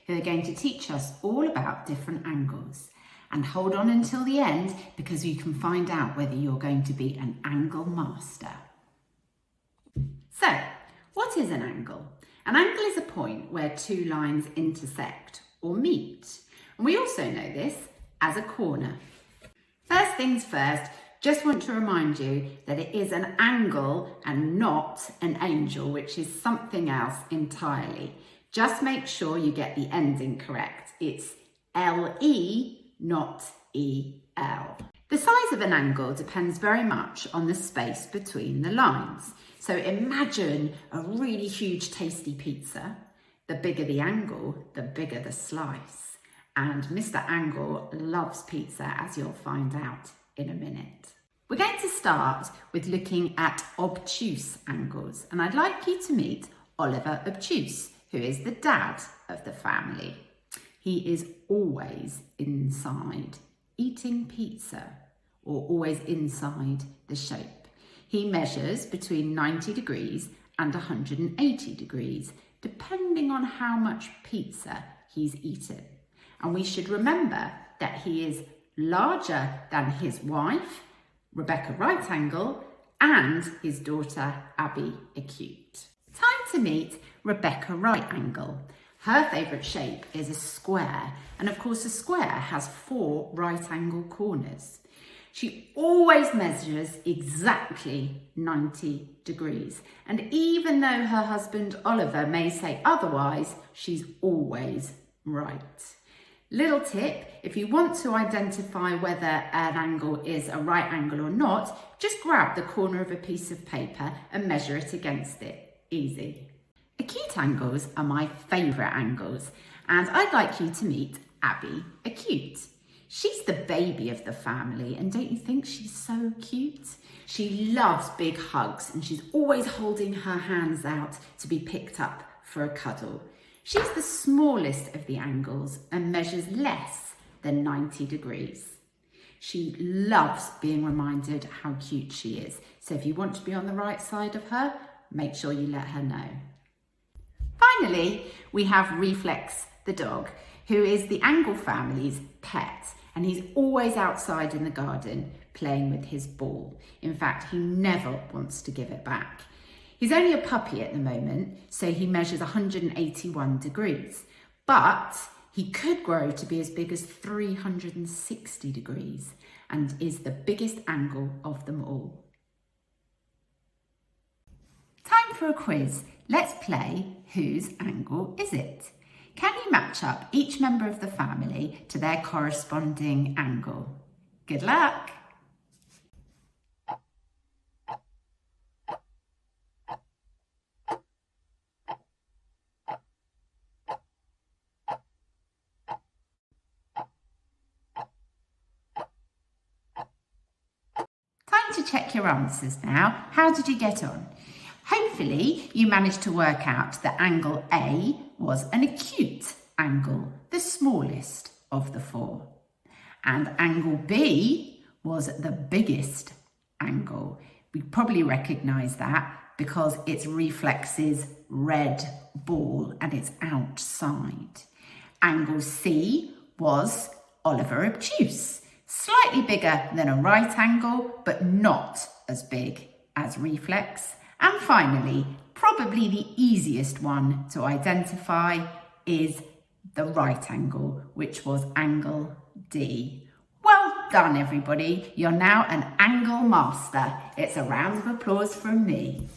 who are going to teach us all about different angles. And hold on until the end because you can find out whether you're going to be an angle master. So, what is an angle? An angle is a point where two lines intersect or meet. And we also know this as a corner. First things first, just want to remind you that it is an angle and not an angel, which is something else entirely. Just make sure you get the ending correct. It's LE, not EL. The size of an angle depends very much on the space between the lines. So imagine a really huge tasty pizza. The bigger the angle, the bigger the slice. And Mr. Angle loves pizza, as you'll find out in a minute. We're going to start with looking at obtuse angles, and I'd like you to meet Oliver Obtuse, who is the dad of the family. He is always inside, eating pizza, or always inside the shape. He measures between 90 degrees and 180 degrees, depending on how much pizza he's eaten. And we should remember that he is larger than his wife, Rebecca Right Angle, and his daughter, Abby Acute. Time to meet Rebecca Right Angle. Her favourite shape is a square, and of course a square has 4 right angle corners. She always measures exactly 90 degrees, and even though her husband Oliver may say otherwise, she's always right. Little tip, if you want to identify whether an angle is a right angle or not, just grab the corner of a piece of paper and measure it against it. Easy. Acute angles are my favourite angles, and I'd like you to meet Abby Acute. She's the baby of the family, and don't you think she's so cute? She loves big hugs, and she's always holding her hands out to be picked up for a cuddle. She's the smallest of the angles and measures less than 90 degrees. She loves being reminded how cute she is, so if you want to be on the right side of her, make sure you let her know. Finally, we have Reflex the dog, who is the Angle family's pet, and he's always outside in the garden playing with his ball. In fact, he never wants to give it back. He's only a puppy at the moment, so he measures 181 degrees, but he could grow to be as big as 360 degrees and is the biggest angle of them all. Time for a quiz. Let's play Whose Angle Is It? Can you match up each member of the family to their corresponding angle? Good luck! Time to check your answers now. How did you get on? Hopefully you managed to work out that angle A was an acute angle, the smallest of the 4. And angle B was the biggest angle. We probably recognise that because it's Reflex's red ball and it's outside. Angle C was Oliver Obtuse, slightly bigger than a right angle, but not as big as Reflex. And finally, probably the easiest one to identify is the right angle, which was angle D. Well done, everybody. You're now an angle master. It's a round of applause from me.